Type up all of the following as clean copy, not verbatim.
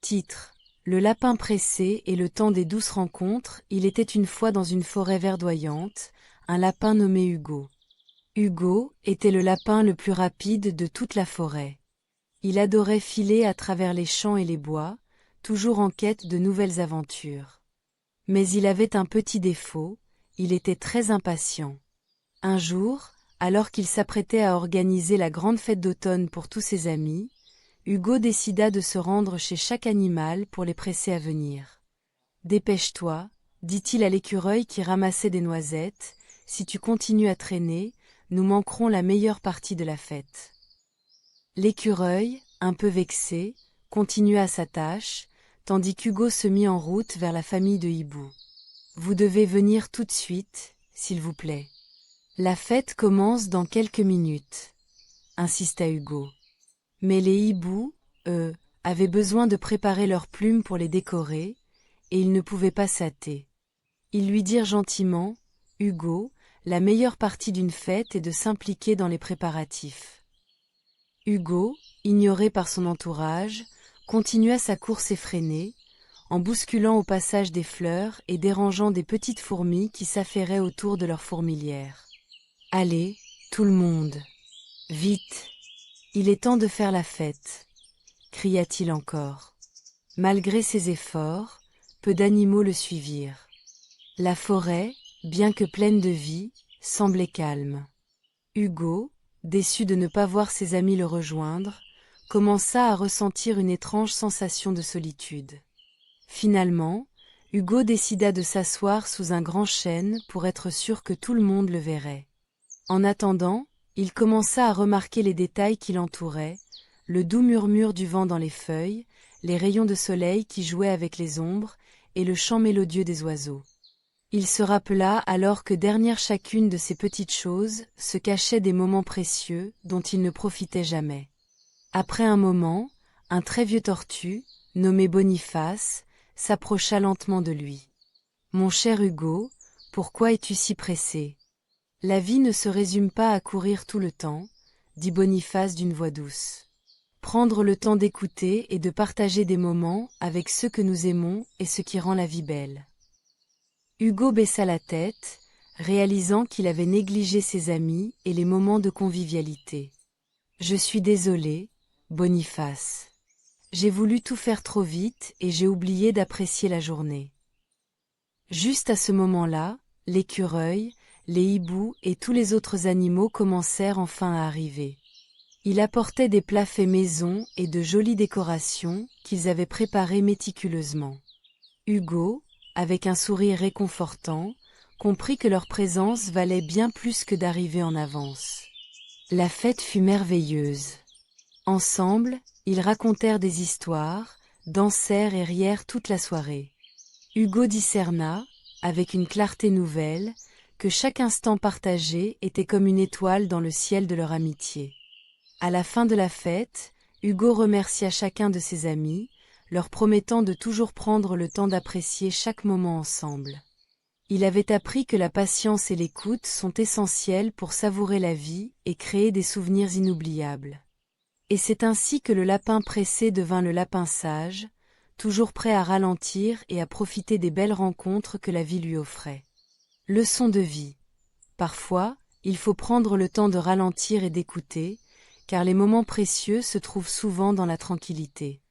Titre: Le lapin pressé et le temps des douces rencontres. Il était une fois dans une forêt verdoyante, un lapin nommé Hugo. Hugo était le lapin le plus rapide de toute la forêt. Il adorait filer à travers les champs et les bois, toujours en quête de nouvelles aventures. Mais il avait un petit défaut, il était très impatient. Un jour, alors qu'il s'apprêtait à organiser la grande fête d'automne pour tous ses amis, Hugo décida de se rendre chez chaque animal pour les presser à venir. « Dépêche-toi, dit-il à l'écureuil qui ramassait des noisettes, si tu continues à traîner, nous manquerons la meilleure partie de la fête. » L'écureuil, un peu vexé, continua sa tâche, tandis qu'Hugo se mit en route vers la famille de hiboux. « Vous devez venir tout de suite, s'il vous plaît. La fête commence dans quelques minutes, » insista Hugo. Mais les hiboux, eux, avaient besoin de préparer leurs plumes pour les décorer, et ils ne pouvaient pas s'hâter. Ils lui dirent gentiment: « Hugo, la meilleure partie d'une fête est de s'impliquer dans les préparatifs. » Hugo, ignoré par son entourage, continua sa course effrénée, en bousculant au passage des fleurs et dérangeant des petites fourmis qui s'affairaient autour de leur fourmilière. « Allez, tout le monde! Vite! Il est temps de faire la fête !» cria-t-il encore. Malgré ses efforts, peu d'animaux le suivirent. La forêt, bien que pleine de vie, semblait calme. Hugo, déçu de ne pas voir ses amis le rejoindre, commença à ressentir une étrange sensation de solitude. Finalement, Hugo décida de s'asseoir sous un grand chêne pour être sûr que tout le monde le verrait. En attendant, il commença à remarquer les détails qui l'entouraient, le doux murmure du vent dans les feuilles, les rayons de soleil qui jouaient avec les ombres, et le chant mélodieux des oiseaux. Il se rappela alors que derrière chacune de ces petites choses se cachaient des moments précieux dont il ne profitait jamais. Après un moment, un très vieux tortue, nommé Boniface, s'approcha lentement de lui. « Mon cher Hugo, pourquoi es-tu si pressé ? La vie ne se résume pas à courir tout le temps, » dit Boniface d'une voix douce. « Prendre le temps d'écouter et de partager des moments avec ceux que nous aimons est ce qui rend la vie belle. » Hugo baissa la tête, réalisant qu'il avait négligé ses amis et les moments de convivialité. « Je suis désolé, Boniface. J'ai voulu tout faire trop vite et j'ai oublié d'apprécier la journée. » Juste à ce moment-là, l'écureuil, les hiboux et tous les autres animaux commencèrent enfin à arriver. Il apportait des plats faits maison et de jolies décorations qu'ils avaient préparées méticuleusement. Hugo, avec un sourire réconfortant, comprit que leur présence valait bien plus que d'arriver en avance. La fête fut merveilleuse. Ensemble, ils racontèrent des histoires, dansèrent et rièrent toute la soirée. Hugo discerna, avec une clarté nouvelle, que chaque instant partagé était comme une étoile dans le ciel de leur amitié. À la fin de la fête, Hugo remercia chacun de ses amis, leur promettant de toujours prendre le temps d'apprécier chaque moment ensemble. Il avait appris que la patience et l'écoute sont essentielles pour savourer la vie et créer des souvenirs inoubliables. Et c'est ainsi que le lapin pressé devint le lapin sage, toujours prêt à ralentir et à profiter des belles rencontres que la vie lui offrait. Leçon de vie. Parfois, il faut prendre le temps de ralentir et d'écouter, car les moments précieux se trouvent souvent dans la tranquillité.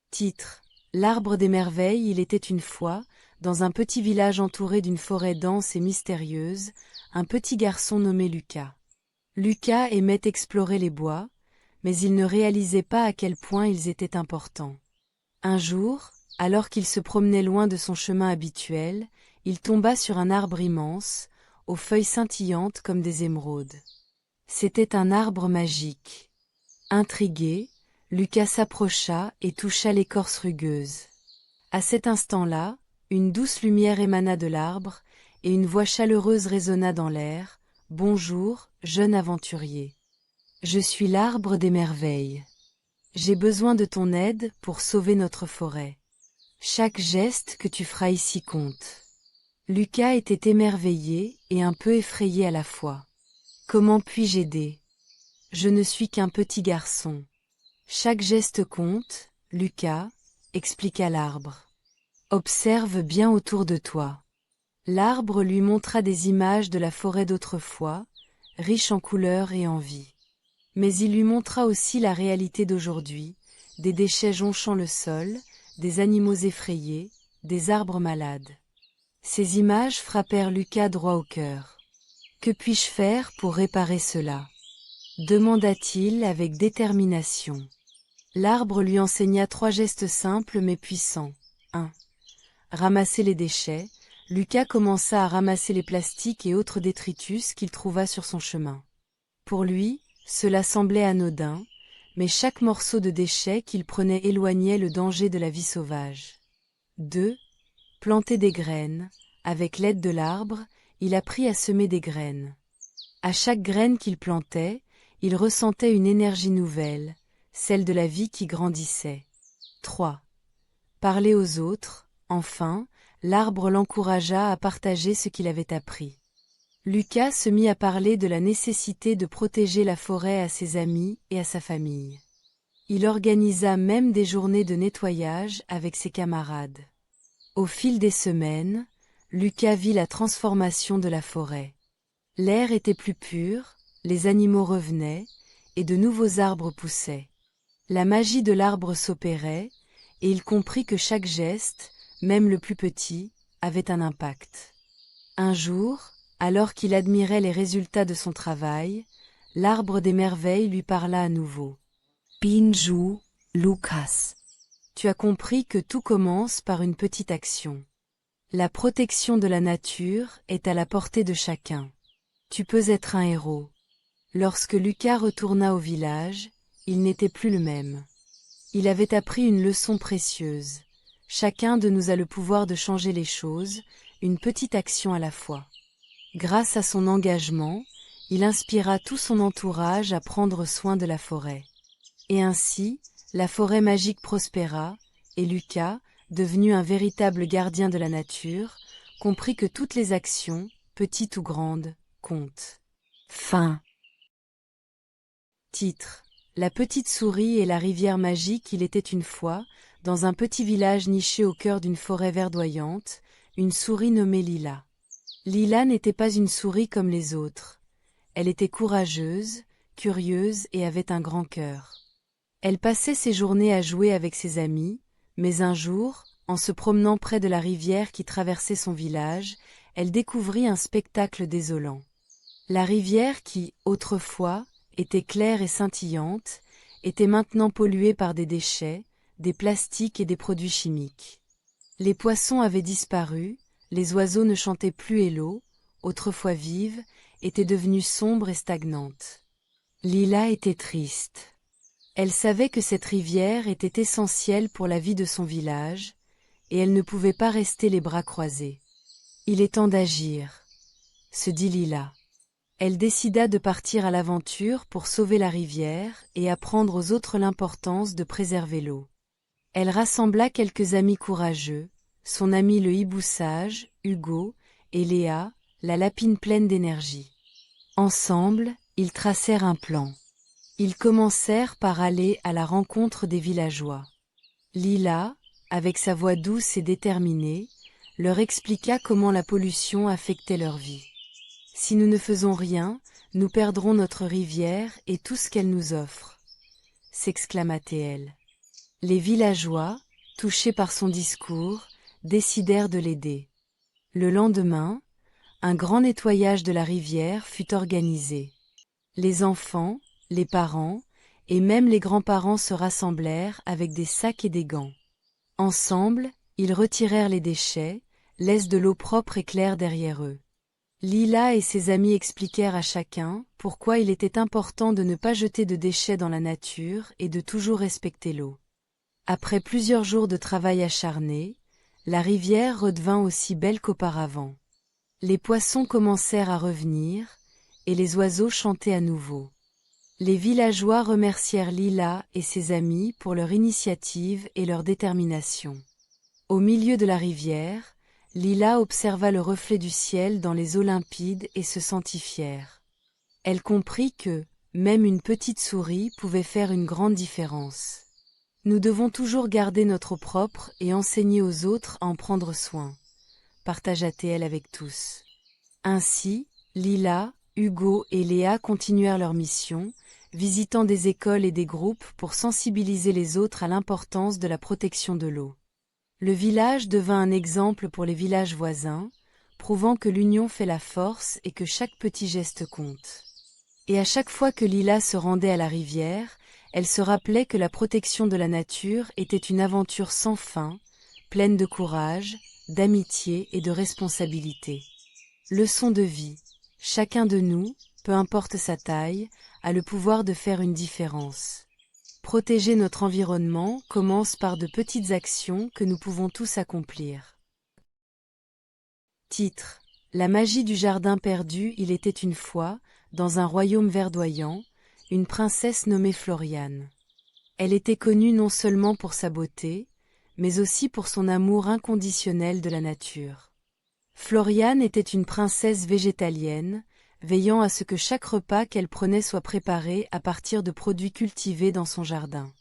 Titre: L'arbre des merveilles. Il était une fois, dans un petit village entouré d'une forêt dense et mystérieuse, un petit garçon nommé Lucas. Lucas aimait explorer les bois, mais il ne réalisait pas à quel point ils étaient importants. Un jour, alors qu'il se promenait loin de son chemin habituel, il tomba sur un arbre immense, aux feuilles scintillantes comme des émeraudes. C'était un arbre magique. Intrigué, Lucas s'approcha et toucha l'écorce rugueuse. À cet instant-là, une douce lumière émana de l'arbre, et une voix chaleureuse résonna dans l'air. « Bonjour, jeune aventurier. Je suis l'arbre des merveilles. J'ai besoin de ton aide pour sauver notre forêt. Chaque geste que tu feras ici compte. » Lucas était émerveillé et un peu effrayé à la fois. « Comment puis-je aider ? Je ne suis qu'un petit garçon. Chaque geste compte, Lucas, expliqua l'arbre. Observe bien autour de toi. L'arbre lui montra des images de la forêt d'autrefois, riche en couleurs et en vie. Mais il lui montra aussi la réalité d'aujourd'hui, des déchets jonchant le sol, des animaux effrayés, des arbres malades. Ces images frappèrent Lucas droit au cœur. « Que puis-je faire pour réparer cela ?» demanda-t-il avec détermination. L'arbre lui enseigna 3 gestes simples mais puissants. 1. Ramasser les déchets. Lucas commença à ramasser les plastiques et autres détritus qu'il trouva sur son chemin. Pour lui, cela semblait anodin, mais chaque morceau de déchet qu'il prenait éloignait le danger de la vie sauvage. 2. Planter des graines. Avec l'aide de l'arbre, il apprit à semer des graines. À chaque graine qu'il plantait, il ressentait une énergie nouvelle, celle de la vie qui grandissait. 3. Parler aux autres. Enfin, l'arbre l'encouragea à partager ce qu'il avait appris. Lucas se mit à parler de la nécessité de protéger la forêt à ses amis et à sa famille. Il organisa même des journées de nettoyage avec ses camarades. Au fil des semaines, Lucas vit la transformation de la forêt. L'air était plus pur, les animaux revenaient, et de nouveaux arbres poussaient. La magie de l'arbre s'opérait, et il comprit que chaque geste, même le plus petit, avait un impact. Un jour, alors qu'il admirait les résultats de son travail, l'arbre des merveilles lui parla à nouveau. « Binju, Lucas. Tu as compris que tout commence par une petite action. La protection de la nature est à la portée de chacun. Tu peux être un héros. » Lorsque Lucas retourna au village, il n'était plus le même. Il avait appris une leçon précieuse. Chacun de nous a le pouvoir de changer les choses, une petite action à la fois. Grâce à son engagement, il inspira tout son entourage à prendre soin de la forêt. Et ainsi, la forêt magique prospéra, et Lucas, devenu un véritable gardien de la nature, comprit que toutes les actions, petites ou grandes, comptent. Fin. Titre: La petite souris et la rivière magique. Il était une fois, dans un petit village niché au cœur d'une forêt verdoyante, une souris nommée Lila. Lila n'était pas une souris comme les autres. Elle était courageuse, curieuse et avait un grand cœur. Elle passait ses journées à jouer avec ses amis, mais un jour, en se promenant près de la rivière qui traversait son village, elle découvrit un spectacle désolant. La rivière qui, autrefois, était claire et scintillante, était maintenant polluée par des déchets, des plastiques et des produits chimiques. Les poissons avaient disparu, les oiseaux ne chantaient plus et l'eau, autrefois vive, était devenue sombre et stagnante. Lila était triste. Elle savait que cette rivière était essentielle pour la vie de son village, et elle ne pouvait pas rester les bras croisés. Il est temps d'agir, se dit Lila. Elle décida de partir à l'aventure pour sauver la rivière et apprendre aux autres l'importance de préserver l'eau. Elle rassembla quelques amis courageux, son ami le hibou sage, Hugo, et Léa, la lapine pleine d'énergie. Ensemble, ils tracèrent un plan. Ils commencèrent par aller à la rencontre des villageois. Lila, avec sa voix douce et déterminée, leur expliqua comment la pollution affectait leur vie. « Si nous ne faisons rien, nous perdrons notre rivière et tout ce qu'elle nous offre » s'exclama-t-elle. Les villageois, touchés par son discours, décidèrent de l'aider. Le lendemain, un grand nettoyage de la rivière fut organisé. Les enfants, les parents, et même les grands-parents se rassemblèrent avec des sacs et des gants. Ensemble, ils retirèrent les déchets, laissant de l'eau propre et claire derrière eux. Lila et ses amis expliquèrent à chacun pourquoi il était important de ne pas jeter de déchets dans la nature et de toujours respecter l'eau. Après plusieurs jours de travail acharné, la rivière redevint aussi belle qu'auparavant. Les poissons commencèrent à revenir, et les oiseaux chantaient à nouveau. Les villageois remercièrent Lila et ses amis pour leur initiative et leur détermination. Au milieu de la rivière, Lila observa le reflet du ciel dans les eaux limpides et se sentit fière. Elle comprit que, même une petite souris pouvait faire une grande différence. Nous devons toujours garder notre eau propre et enseigner aux autres à en prendre soin, partagea-t-elle avec tous. Ainsi, Lila, Hugo et Léa continuèrent leur mission, visitant des écoles et des groupes pour sensibiliser les autres à l'importance de la protection de l'eau. Le village devint un exemple pour les villages voisins, prouvant que l'union fait la force et que chaque petit geste compte. Et à chaque fois que Lila se rendait à la rivière, elle se rappelait que la protection de la nature était une aventure sans fin, pleine de courage, d'amitié et de responsabilité. Leçon de vie. Chacun de nous, peu importe sa taille, a le pouvoir de faire une différence. Protéger notre environnement commence par de petites actions que nous pouvons tous accomplir. Titre: La magie du jardin perdu. Il était une fois, dans un royaume verdoyant, une princesse nommée Floriane. Elle était connue non seulement pour sa beauté, mais aussi pour son amour inconditionnel de la nature. Floriane était une princesse végétalienne, veillant à ce que chaque repas qu'elle prenait soit préparé à partir de produits cultivés dans son jardin.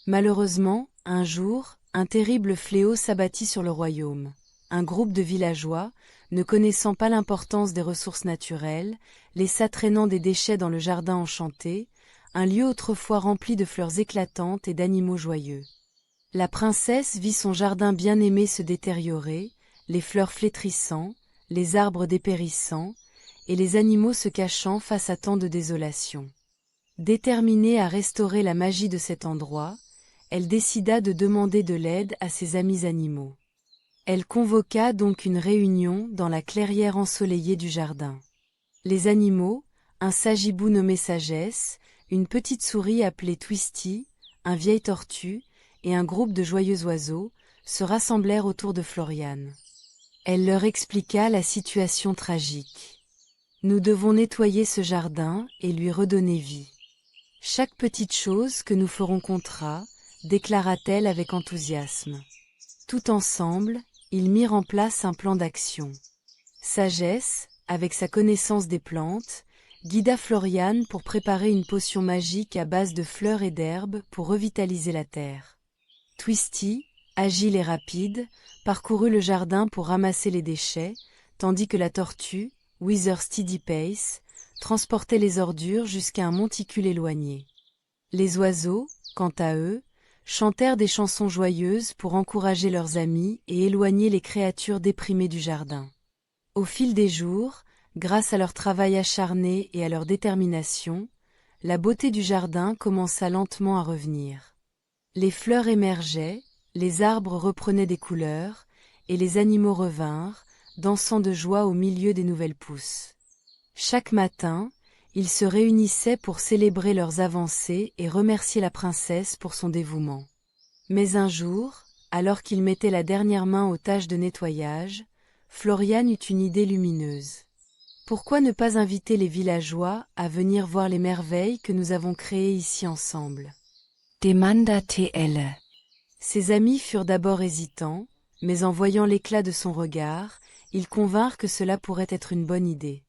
Malheureusement, un jour, un terrible fléau s'abattit sur le royaume. Un groupe de villageois, ne connaissant pas l'importance des ressources naturelles, laissa traînant des déchets dans le jardin enchanté, un lieu autrefois rempli de fleurs éclatantes et d'animaux joyeux. La princesse vit son jardin bien-aimé se détériorer, les fleurs flétrissant, les arbres dépérissant, et les animaux se cachant face à tant de désolation. Déterminée à restaurer la magie de cet endroit, elle décida de demander de l'aide à ses amis animaux. Elle convoqua donc une réunion dans la clairière ensoleillée du jardin. Les animaux, un sagibou nommé Sagesse, une petite souris appelée Twisty, un vieil tortue, et un groupe de joyeux oiseaux, se rassemblèrent autour de Floriane. Elle leur expliqua la situation tragique. Nous devons nettoyer ce jardin et lui redonner vie. Chaque petite chose que nous ferons comptera, déclara-t-elle avec enthousiasme. Tout ensemble, ils mirent en place un plan d'action. Sagesse, avec sa connaissance des plantes, guida Floriane pour préparer une potion magique à base de fleurs et d'herbes pour revitaliser la terre. Twisty, agile et rapide, parcourut le jardin pour ramasser les déchets, tandis que la tortue, with her steady pace, transportait les ordures jusqu'à un monticule éloigné. Les oiseaux, quant à eux, chantèrent des chansons joyeuses pour encourager leurs amis et éloigner les créatures déprimées du jardin. Au fil des jours, grâce à leur travail acharné et à leur détermination, la beauté du jardin commença lentement à revenir. Les fleurs émergeaient, les arbres reprenaient des couleurs, et les animaux revinrent, dansant de joie au milieu des nouvelles pousses. Chaque matin, ils se réunissaient pour célébrer leurs avancées et remercier la princesse pour son dévouement. Mais un jour, alors qu'ils mettaient la dernière main aux tâches de nettoyage, Floriane eut une idée lumineuse. Pourquoi ne pas inviter les villageois à venir voir les merveilles que nous avons créées ici ensemble? Demanda-t-elle. Ses amis furent d'abord hésitants, mais en voyant l'éclat de son regard, ils convinrent que cela pourrait être une bonne idée.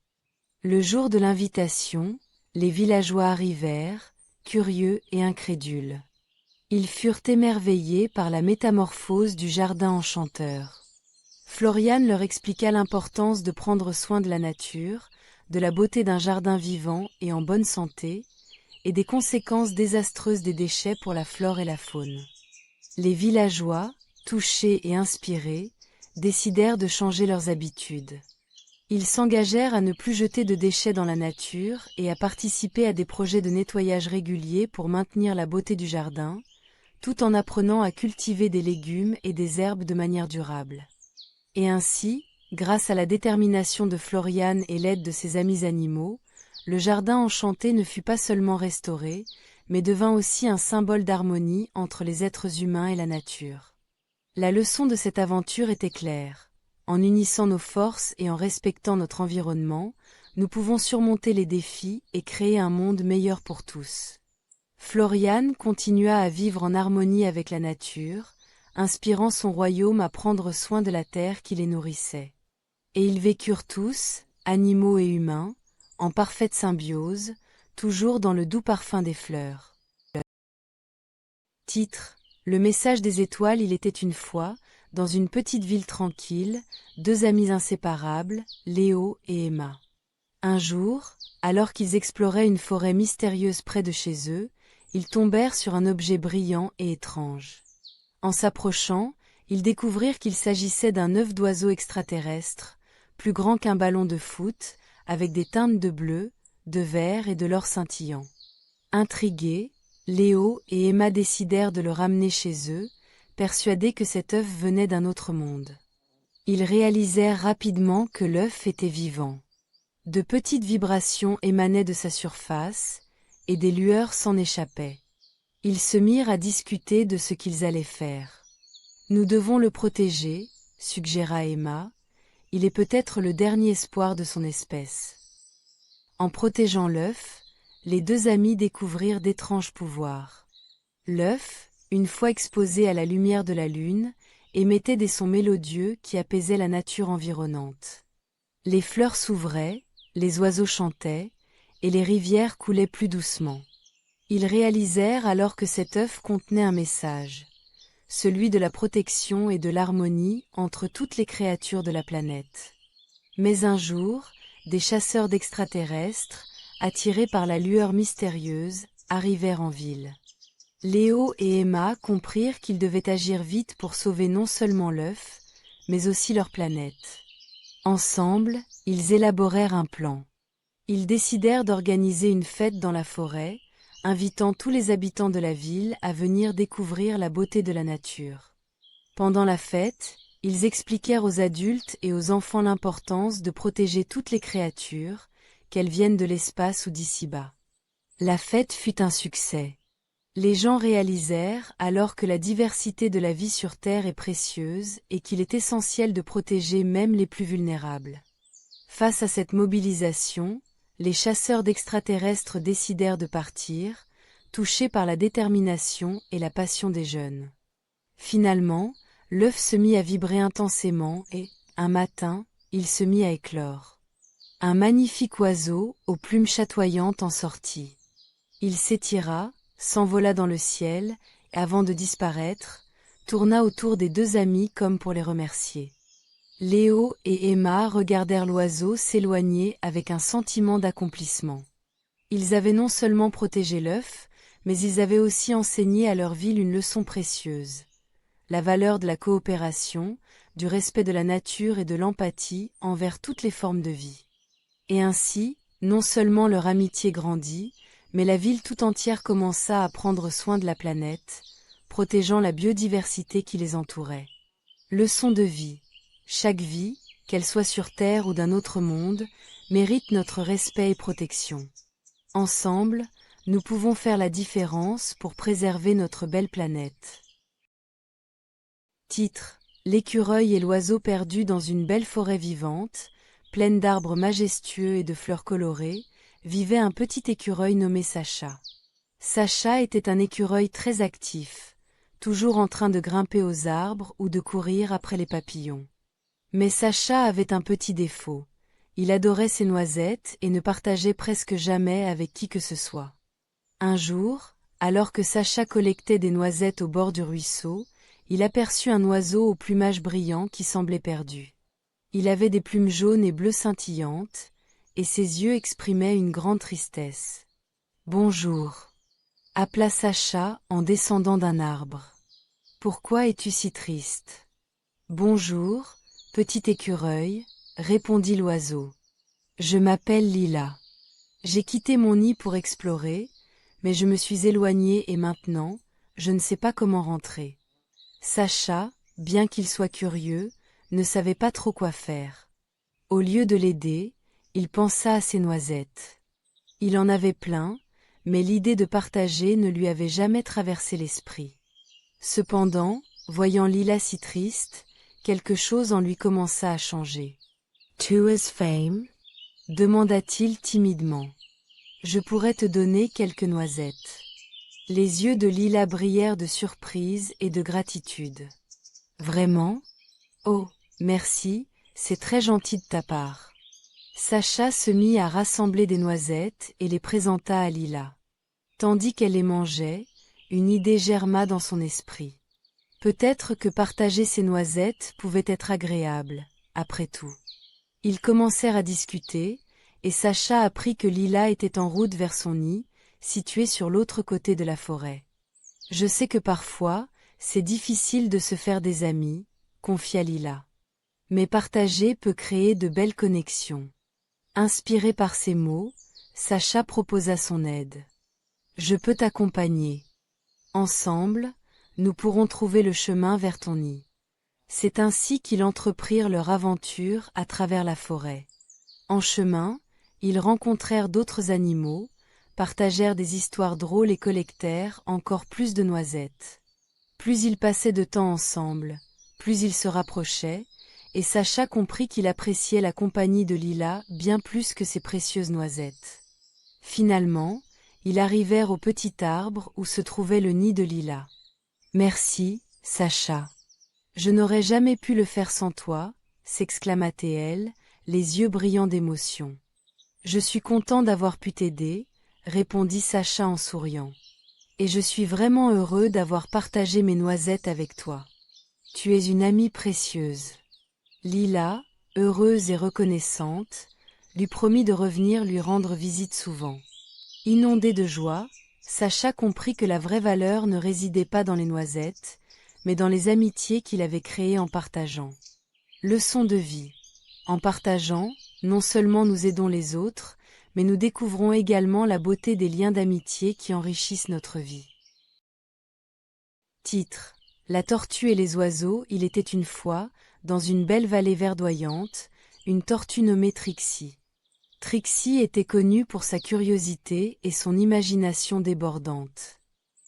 Le jour de l'invitation, les villageois arrivèrent, curieux et incrédules. Ils furent émerveillés par la métamorphose du jardin enchanteur. Floriane leur expliqua l'importance de prendre soin de la nature, de la beauté d'un jardin vivant et en bonne santé, et des conséquences désastreuses des déchets pour la flore et la faune. Les villageois, touchés et inspirés, décidèrent de changer leurs habitudes. Ils s'engagèrent à ne plus jeter de déchets dans la nature et à participer à des projets de nettoyage réguliers pour maintenir la beauté du jardin, tout en apprenant à cultiver des légumes et des herbes de manière durable. Et ainsi, grâce à la détermination de Floriane et l'aide de ses amis animaux, le jardin enchanté ne fut pas seulement restauré, mais devint aussi un symbole d'harmonie entre les êtres humains et la nature. La leçon de cette aventure était claire. En unissant nos forces et en respectant notre environnement, nous pouvons surmonter les défis et créer un monde meilleur pour tous. Floriane continua à vivre en harmonie avec la nature, inspirant son royaume à prendre soin de la terre qui les nourrissait. Et ils vécurent tous, animaux et humains, en parfaite symbiose, toujours dans le doux parfum des fleurs. Titre: Le message des étoiles. Il était une fois, dans une petite ville tranquille, deux amis inséparables, Léo et Emma. Un jour, alors qu'ils exploraient une forêt mystérieuse près de chez eux, ils tombèrent sur un objet brillant et étrange. En s'approchant, ils découvrirent qu'il s'agissait d'un œuf d'oiseau extraterrestre, plus grand qu'un ballon de foot, avec des teintes de bleu, de vert et de l'or scintillant. Intrigués, Léo et Emma décidèrent de le ramener chez eux, persuadés que cet œuf venait d'un autre monde. Ils réalisèrent rapidement que l'œuf était vivant. De petites vibrations émanaient de sa surface, et des lueurs s'en échappaient. Ils se mirent à discuter de ce qu'ils allaient faire. « Nous devons le protéger, » suggéra Emma, « il est peut-être le dernier espoir de son espèce. » En protégeant l'œuf, les deux amis découvrirent d'étranges pouvoirs. L'œuf, une fois exposé à la lumière de la lune, émettait des sons mélodieux qui apaisaient la nature environnante. Les fleurs s'ouvraient, les oiseaux chantaient, et les rivières coulaient plus doucement. Ils réalisèrent alors que cet œuf contenait un message, celui de la protection et de l'harmonie entre toutes les créatures de la planète. Mais un jour, des chasseurs d'extraterrestres, attirés par la lueur mystérieuse, arrivèrent en ville. Léo et Emma comprirent qu'ils devaient agir vite pour sauver non seulement l'œuf, mais aussi leur planète. Ensemble, ils élaborèrent un plan. Ils décidèrent d'organiser une fête dans la forêt, invitant tous les habitants de la ville à venir découvrir la beauté de la nature. Pendant la fête, ils expliquèrent aux adultes et aux enfants l'importance de protéger toutes les créatures, qu'elles viennent de l'espace ou d'ici-bas. La fête fut un succès. Les gens réalisèrent alors que la diversité de la vie sur Terre est précieuse et qu'il est essentiel de protéger même les plus vulnérables. Face à cette mobilisation, les chasseurs d'extraterrestres décidèrent de partir, touchés par la détermination et la passion des jeunes. Finalement, l'œuf se mit à vibrer intensément et, un matin, il se mit à éclore. Un magnifique oiseau, aux plumes chatoyantes, en sortit. Il s'étira, s'envola dans le ciel, et avant de disparaître, tourna autour des deux amis comme pour les remercier. Léo et Emma regardèrent l'oiseau s'éloigner avec un sentiment d'accomplissement. Ils avaient non seulement protégé l'œuf, mais ils avaient aussi enseigné à leur ville une leçon précieuse. La valeur de la coopération, du respect de la nature et de l'empathie envers toutes les formes de vie. Et ainsi, non seulement leur amitié grandit, mais la ville tout entière commença à prendre soin de la planète, protégeant la biodiversité qui les entourait. Leçon de vie. Chaque vie, qu'elle soit sur Terre ou d'un autre monde, mérite notre respect et protection. Ensemble, nous pouvons faire la différence pour préserver notre belle planète. Titre: L'écureuil et l'oiseau perdus dans une belle forêt vivante, pleine d'arbres majestueux et de fleurs colorées, vivait un petit écureuil nommé Sacha. Sacha était un écureuil très actif, toujours en train de grimper aux arbres ou de courir après les papillons. Mais Sacha avait un petit défaut. Il adorait ses noisettes et ne partageait presque jamais avec qui que ce soit. Un jour, alors que Sacha collectait des noisettes au bord du ruisseau, il aperçut un oiseau au plumage brillant qui semblait perdu. Il avait des plumes jaunes et bleues scintillantes, et ses yeux exprimaient une grande tristesse. « Bonjour » appela Sacha en descendant d'un arbre. « Pourquoi es-tu si triste ?»« Bonjour, petit écureuil, » répondit l'oiseau. « Je m'appelle Lila. J'ai quitté mon nid pour explorer, mais je me suis éloigné et maintenant, je ne sais pas comment rentrer. » Sacha, bien qu'il soit curieux, ne savait pas trop quoi faire. Au lieu de l'aider, il pensa à ses noisettes. Il en avait plein, mais l'idée de partager ne lui avait jamais traversé l'esprit. Cependant, voyant Lila si triste, quelque chose en lui commença à changer. « To his fame » demanda-t-il timidement. « Je pourrais te donner quelques noisettes. » Les yeux de Lila brillèrent de surprise et de gratitude. « Vraiment ? Oh, merci, c'est très gentil de ta part. » Sacha se mit à rassembler des noisettes et les présenta à Lila. Tandis qu'elle les mangeait, une idée germa dans son esprit. Peut-être que partager ces noisettes pouvait être agréable, après tout. Ils commencèrent à discuter, et Sacha apprit que Lila était en route vers son nid, situé sur l'autre côté de la forêt. « Je sais que parfois, c'est difficile de se faire des amis, » confia Lila. « Mais partager peut créer de belles connexions. » Inspiré par ces mots, Sacha proposa son aide. « Je peux t'accompagner. Ensemble, nous pourrons trouver le chemin vers ton nid. » C'est ainsi qu'ils entreprirent leur aventure à travers la forêt. En chemin, ils rencontrèrent d'autres animaux, partagèrent des histoires drôles et collectèrent encore plus de noisettes. Plus ils passaient de temps ensemble, plus ils se rapprochaient, et Sacha comprit qu'il appréciait la compagnie de Lila bien plus que ses précieuses noisettes. Finalement, ils arrivèrent au petit arbre où se trouvait le nid de Lila. « Merci, Sacha. Je n'aurais jamais pu le faire sans toi, » s'exclama-t-elle, les yeux brillants d'émotion. « Je suis content d'avoir pu t'aider, » répondit Sacha en souriant. « Et je suis vraiment heureux d'avoir partagé mes noisettes avec toi. Tu es une amie précieuse. » Lila, heureuse et reconnaissante, lui promit de revenir lui rendre visite souvent. Inondé de joie, Sacha comprit que la vraie valeur ne résidait pas dans les noisettes, mais dans les amitiés qu'il avait créées en partageant. Leçon de vie. En partageant, non seulement nous aidons les autres, mais nous découvrons également la beauté des liens d'amitié qui enrichissent notre vie. Titre: La tortue et les oiseaux. Il était une fois, dans une belle vallée verdoyante, une tortue nommée Trixie. Trixie était connue pour sa curiosité et son imagination débordante.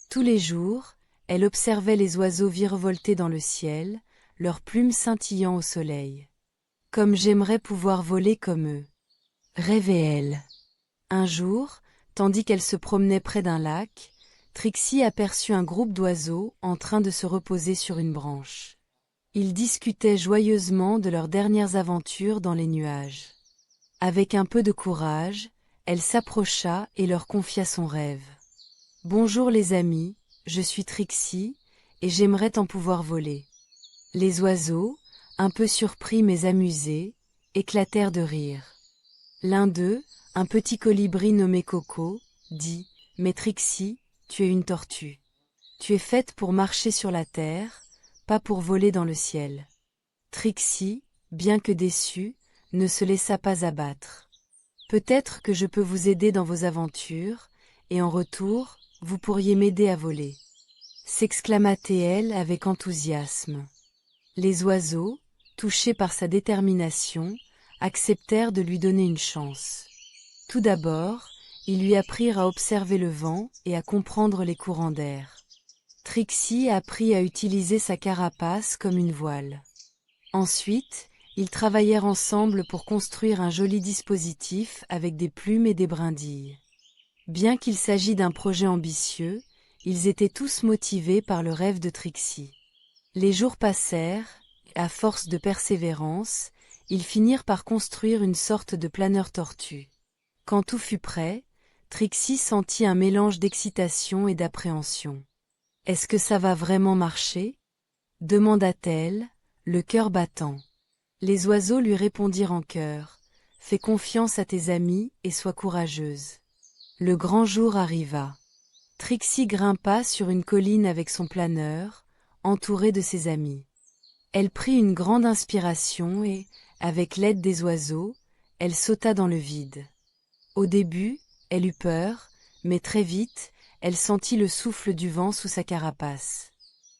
Tous les jours, elle observait les oiseaux virevolter dans le ciel, leurs plumes scintillant au soleil. « Comme j'aimerais pouvoir voler comme eux !» rêvait-elle. Un jour, tandis qu'elle se promenait près d'un lac, Trixie aperçut un groupe d'oiseaux en train de se reposer sur une branche. Ils discutaient joyeusement de leurs dernières aventures dans les nuages. Avec un peu de courage, elle s'approcha et leur confia son rêve. « Bonjour les amis, je suis Trixie, et j'aimerais en pouvoir voler. » Les oiseaux, un peu surpris mais amusés, éclatèrent de rire. L'un d'eux, un petit colibri nommé Coco, dit « Mais Trixie, tu es une tortue. Tu es faite pour marcher sur la terre, pas pour voler dans le ciel. » Trixie, bien que déçue, ne se laissa pas abattre. « Peut-être que je peux vous aider dans vos aventures, et en retour, vous pourriez m'aider à voler. » s'exclama-t-elle avec enthousiasme. Les oiseaux, touchés par sa détermination, acceptèrent de lui donner une chance. Tout d'abord, ils lui apprirent à observer le vent et à comprendre les courants d'air. Trixie apprit à utiliser sa carapace comme une voile. Ensuite, ils travaillèrent ensemble pour construire un joli dispositif avec des plumes et des brindilles. Bien qu'il s'agisse d'un projet ambitieux, ils étaient tous motivés par le rêve de Trixie. Les jours passèrent, et à force de persévérance, ils finirent par construire une sorte de planeur tortue. Quand tout fut prêt, Trixie sentit un mélange d'excitation et d'appréhension. « Est-ce que ça va vraiment marcher ?» demanda-t-elle, le cœur battant. Les oiseaux lui répondirent en chœur. « Fais confiance à tes amis et sois courageuse. » Le grand jour arriva. Trixie grimpa sur une colline avec son planeur, entourée de ses amis. Elle prit une grande inspiration et, avec l'aide des oiseaux, elle sauta dans le vide. Au début, elle eut peur, mais très vite, elle sentit le souffle du vent sous sa carapace.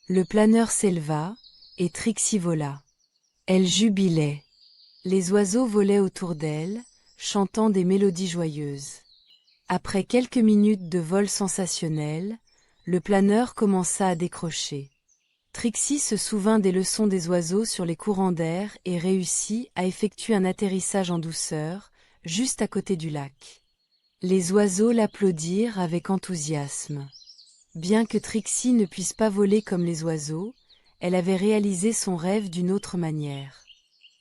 Le planeur s'éleva, et Trixie vola. Elle jubilait. Les oiseaux volaient autour d'elle, chantant des mélodies joyeuses. Après quelques minutes de vol sensationnel, le planeur commença à décrocher. Trixie se souvint des leçons des oiseaux sur les courants d'air et réussit à effectuer un atterrissage en douceur, juste à côté du lac. Les oiseaux l'applaudirent avec enthousiasme. Bien que Trixie ne puisse pas voler comme les oiseaux, elle avait réalisé son rêve d'une autre manière.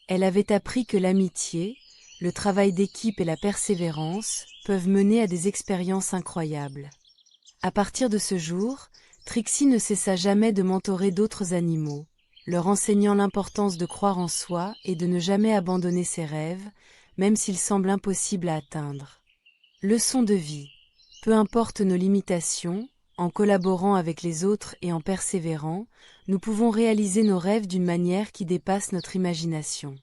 Elle avait appris que l'amitié, le travail d'équipe et la persévérance peuvent mener à des expériences incroyables. À partir de ce jour, Trixie ne cessa jamais de mentorer d'autres animaux, leur enseignant l'importance de croire en soi et de ne jamais abandonner ses rêves, même s'ils semblent impossibles à atteindre. Leçon de vie. Peu importe nos limitations, en collaborant avec les autres et en persévérant, nous pouvons réaliser nos rêves d'une manière qui dépasse notre imagination.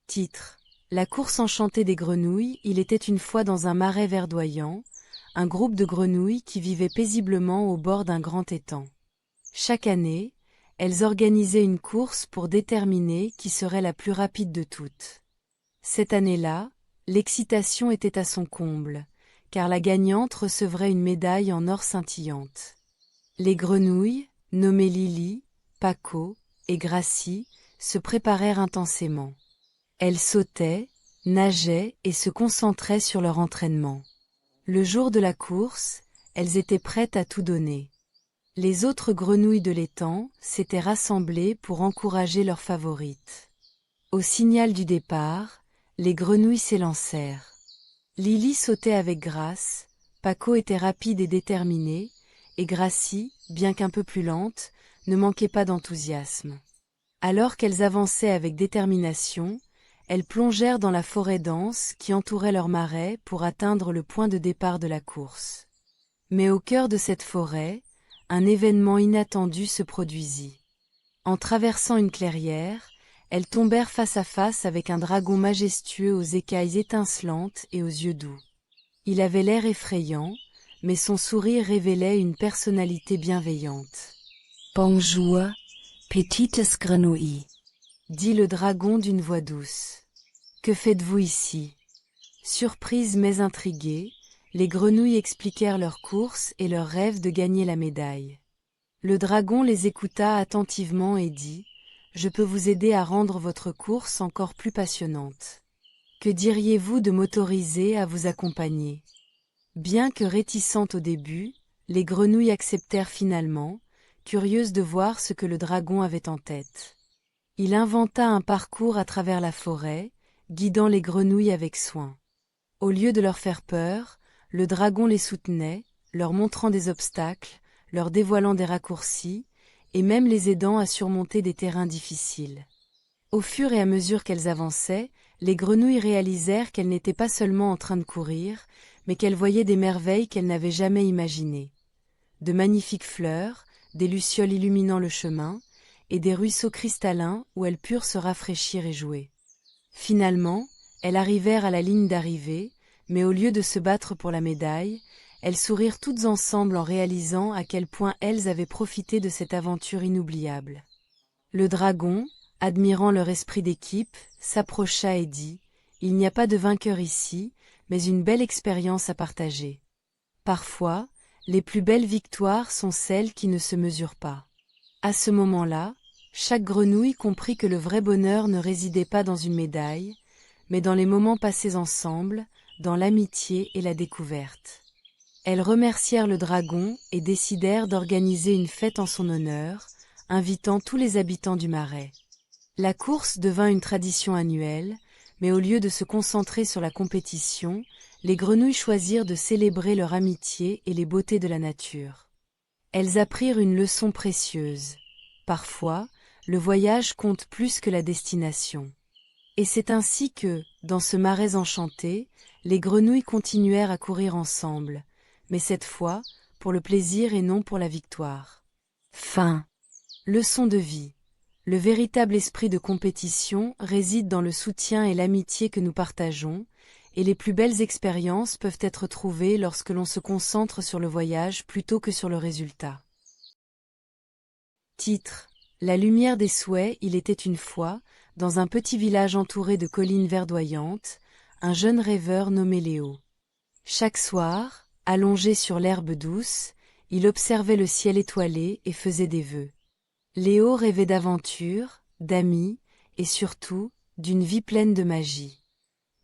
Titre. La course enchantée des grenouilles. Il était une fois dans un marais verdoyant, un groupe de grenouilles qui vivaient paisiblement au bord d'un grand étang. Chaque année, elles organisaient une course pour déterminer qui serait la plus rapide de toutes. Cette année-là, l'excitation était à son comble, car la gagnante recevrait une médaille en or scintillante. Les grenouilles, nommées Lily, Paco et Gracie, se préparèrent intensément. Elles sautaient, nageaient et se concentraient sur leur entraînement. Le jour de la course, elles étaient prêtes à tout donner. Les autres grenouilles de l'étang s'étaient rassemblées pour encourager leurs favorites. Au signal du départ, les grenouilles s'élancèrent. Lily sautait avec grâce, Paco était rapide et déterminé, et Gracie, bien qu'un peu plus lente, ne manquait pas d'enthousiasme. Alors qu'elles avançaient avec détermination, elles plongèrent dans la forêt dense qui entourait leur marais pour atteindre le point de départ de la course. Mais au cœur de cette forêt, un événement inattendu se produisit. En traversant une clairière, elles tombèrent face à face avec un dragon majestueux aux écailles étincelantes et aux yeux doux. Il avait l'air effrayant, mais son sourire révélait une personnalité bienveillante. « Bonjour, petites grenouilles » dit le dragon d'une voix douce. « Que faites-vous ici » Surprises mais intriguées, les grenouilles expliquèrent leur course et leur rêve de gagner la médaille. Le dragon les écouta attentivement et dit « Je peux vous aider à rendre votre course encore plus passionnante. Que diriez-vous de m'autoriser à vous accompagner » Bien que réticentes au début, les grenouilles acceptèrent finalement, curieuses de voir ce que le dragon avait en tête. Il inventa un parcours à travers la forêt, guidant les grenouilles avec soin. Au lieu de leur faire peur, le dragon les soutenait, leur montrant des obstacles, leur dévoilant des raccourcis, et même les aidant à surmonter des terrains difficiles. Au fur et à mesure qu'elles avançaient, les grenouilles réalisèrent qu'elles n'étaient pas seulement en train de courir, mais qu'elles voyaient des merveilles qu'elles n'avaient jamais imaginées. De magnifiques fleurs, des lucioles illuminant le chemin, et des ruisseaux cristallins où elles purent se rafraîchir et jouer. Finalement, elles arrivèrent à la ligne d'arrivée, mais au lieu de se battre pour la médaille, elles sourirent toutes ensemble en réalisant à quel point elles avaient profité de cette aventure inoubliable. Le dragon, admirant leur esprit d'équipe, s'approcha et dit « Il n'y a pas de vainqueur ici, mais une belle expérience à partager. Parfois, les plus belles victoires sont celles qui ne se mesurent pas. » À ce moment-là, chaque grenouille comprit que le vrai bonheur ne résidait pas dans une médaille, mais dans les moments passés ensemble, dans l'amitié et la découverte. Elles remercièrent le dragon et décidèrent d'organiser une fête en son honneur, invitant tous les habitants du marais. La course devint une tradition annuelle, mais au lieu de se concentrer sur la compétition, les grenouilles choisirent de célébrer leur amitié et les beautés de la nature. Elles apprirent une leçon précieuse. Parfois, le voyage compte plus que la destination. Et c'est ainsi que, dans ce marais enchanté, les grenouilles continuèrent à courir ensemble, mais cette fois, pour le plaisir et non pour la victoire. Fin. Leçon de vie. Le véritable esprit de compétition réside dans le soutien et l'amitié que nous partageons, et les plus belles expériences peuvent être trouvées lorsque l'on se concentre sur le voyage plutôt que sur le résultat. Titre. La lumière des souhaits. Il était une fois, dans un petit village entouré de collines verdoyantes, un jeune rêveur nommé Léo. Chaque soir, allongé sur l'herbe douce, il observait le ciel étoilé et faisait des vœux. Léo rêvait d'aventures, d'amis, et surtout, d'une vie pleine de magie.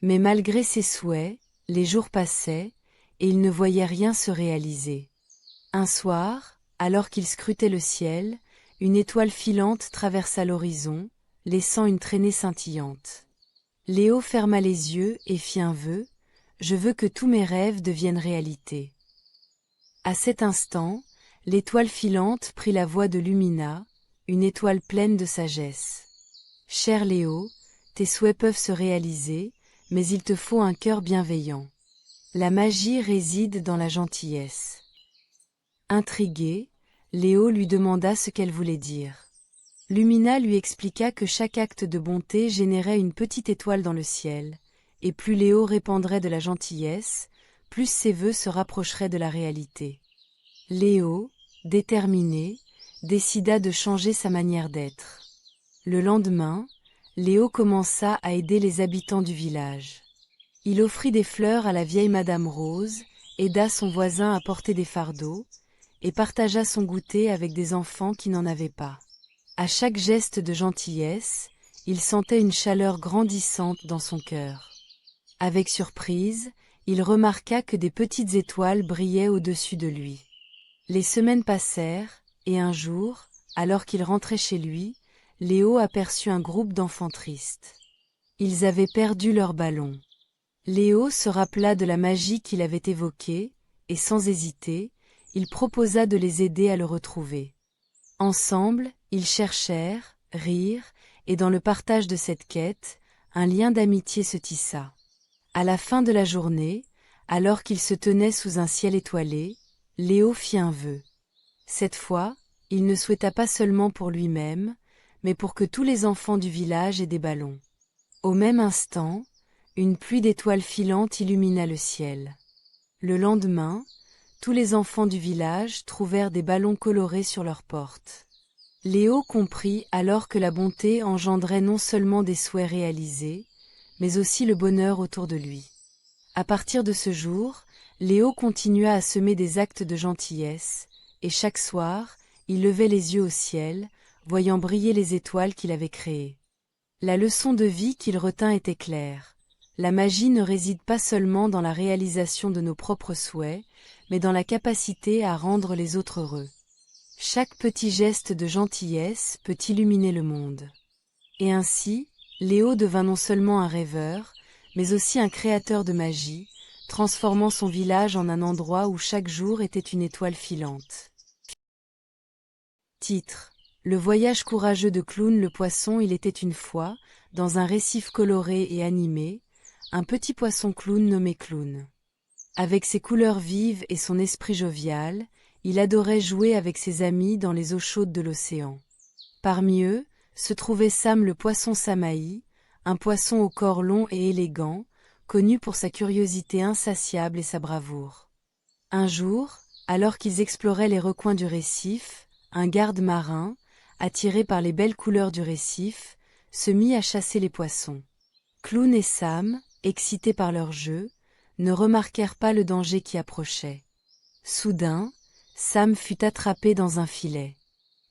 Mais malgré ses souhaits, les jours passaient, et il ne voyait rien se réaliser. Un soir, alors qu'il scrutait le ciel, une étoile filante traversa l'horizon, laissant une traînée scintillante. Léo ferma les yeux et fit un vœu : « Je veux que tous mes rêves deviennent réalité. » À cet instant, l'étoile filante prit la voix de Lumina, une étoile pleine de sagesse. « Cher Léo, tes souhaits peuvent se réaliser, mais il te faut un cœur bienveillant. La magie réside dans la gentillesse. » Intrigué, Léo lui demanda ce qu'elle voulait dire. Lumina lui expliqua que chaque acte de bonté générait une petite étoile dans le ciel, et plus Léo répandrait de la gentillesse, plus ses vœux se rapprocheraient de la réalité. Léo, déterminé, décida de changer sa manière d'être. Le lendemain, Léo commença à aider les habitants du village. Il offrit des fleurs à la vieille Madame Rose, aida son voisin à porter des fardeaux, et partagea son goûter avec des enfants qui n'en avaient pas. À chaque geste de gentillesse, il sentait une chaleur grandissante dans son cœur. Avec surprise, il remarqua que des petites étoiles brillaient au-dessus de lui. Les semaines passèrent, et un jour, alors qu'il rentrait chez lui, Léo aperçut un groupe d'enfants tristes. Ils avaient perdu leur ballon. Léo se rappela de la magie qu'il avait évoquée, et sans hésiter, il proposa de les aider à le retrouver. Ensemble, ils cherchèrent, rirent, et dans le partage de cette quête, un lien d'amitié se tissa. À la fin de la journée, alors qu'ils se tenaient sous un ciel étoilé, Léo fit un vœu. Cette fois, il ne souhaita pas seulement pour lui-même, mais pour que tous les enfants du village aient des ballons. Au même instant, une pluie d'étoiles filantes illumina le ciel. Le lendemain, tous les enfants du village trouvèrent des ballons colorés sur leurs portes. Léo comprit alors que la bonté engendrait non seulement des souhaits réalisés, mais aussi le bonheur autour de lui. À partir de ce jour, Léo continua à semer des actes de gentillesse, et chaque soir, il levait les yeux au ciel, voyant briller les étoiles qu'il avait créées. La leçon de vie qu'il retint était claire. La magie ne réside pas seulement dans la réalisation de nos propres souhaits, mais dans la capacité à rendre les autres heureux. Chaque petit geste de gentillesse peut illuminer le monde. Et ainsi, Léo devint non seulement un rêveur, mais aussi un créateur de magie, transformant son village en un endroit où chaque jour était une étoile filante. Titre: Le voyage courageux de Clown le poisson. Il était une fois, dans un récif coloré et animé, un petit poisson clown nommé Clown. Avec ses couleurs vives et son esprit jovial, il adorait jouer avec ses amis dans les eaux chaudes de l'océan. Parmi eux, se trouvait Sam le poisson Samaï, un poisson au corps long et élégant, connu pour sa curiosité insatiable et sa bravoure. Un jour, alors qu'ils exploraient les recoins du récif, un garde marin, attiré par les belles couleurs du récif, se mit à chasser les poissons. Clown et Sam, excités par leur jeu, ne remarquèrent pas le danger qui approchait. Soudain, Sam fut attrapé dans un filet.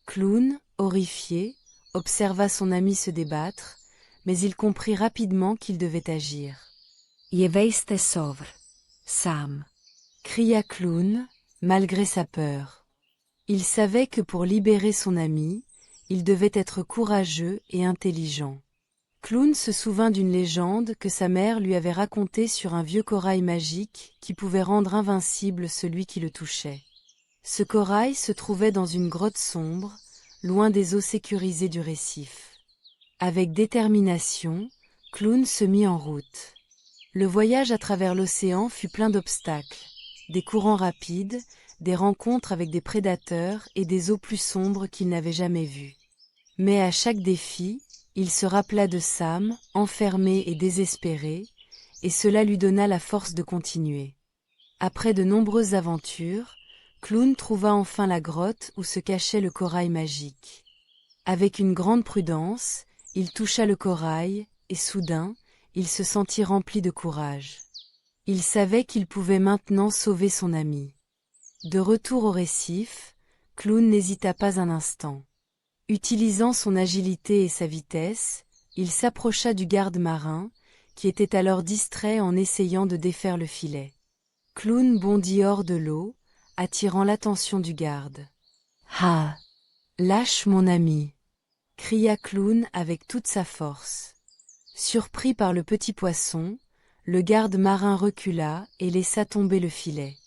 Clown, horrifié, observa son ami se débattre, mais il comprit rapidement qu'il devait agir. « Je vais te sauver, Sam !» cria Clown, malgré sa peur. Il savait que pour libérer son ami, il devait être courageux et intelligent. Clown se souvint d'une légende que sa mère lui avait racontée sur un vieux corail magique qui pouvait rendre invincible celui qui le touchait. Ce corail se trouvait dans une grotte sombre, loin des eaux sécurisées du récif. Avec détermination, Clown se mit en route. Le voyage à travers l'océan fut plein d'obstacles, des courants rapides, des rencontres avec des prédateurs et des eaux plus sombres qu'il n'avait jamais vues. Mais à chaque défi, il se rappela de Sam, enfermé et désespéré, et cela lui donna la force de continuer. Après de nombreuses aventures, Clown trouva enfin la grotte où se cachait le corail magique. Avec une grande prudence, il toucha le corail, et soudain, il se sentit rempli de courage. Il savait qu'il pouvait maintenant sauver son ami. De retour au récif, Clown n'hésita pas un instant. Utilisant son agilité et sa vitesse, il s'approcha du garde marin, qui était alors distrait en essayant de défaire le filet. Clown bondit hors de l'eau, attirant l'attention du garde. « Ah! Lâche mon ami !» cria Clown avec toute sa force. Surpris par le petit poisson, le garde marin recula et laissa tomber le filet.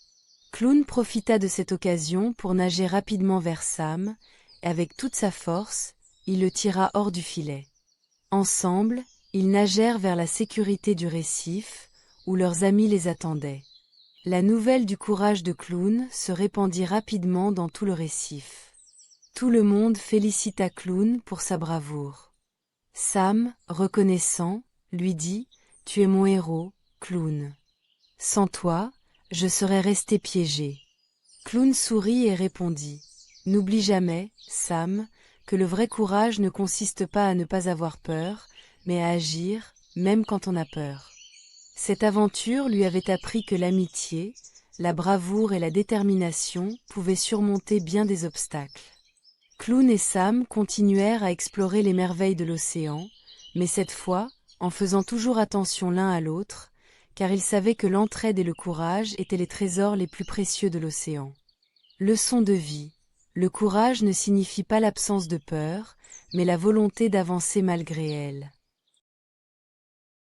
Clown profita de cette occasion pour nager rapidement vers Sam, et avec toute sa force, il le tira hors du filet. Ensemble, ils nagèrent vers la sécurité du récif, où leurs amis les attendaient. La nouvelle du courage de Clown se répandit rapidement dans tout le récif. Tout le monde félicita Clown pour sa bravoure. Sam, reconnaissant, lui dit « Tu es mon héros, Clown. Sans toi, je serais resté piégé. » Clown sourit et répondit « N'oublie jamais, Sam, que le vrai courage ne consiste pas à ne pas avoir peur, mais à agir, même quand on a peur. » Cette aventure lui avait appris que l'amitié, la bravoure et la détermination pouvaient surmonter bien des obstacles. Clown et Sam continuèrent à explorer les merveilles de l'océan, mais cette fois, en faisant toujours attention l'un à l'autre, car ils savaient que l'entraide et le courage étaient les trésors les plus précieux de l'océan. Leçon de vie. Le courage ne signifie pas l'absence de peur, mais la volonté d'avancer malgré elle.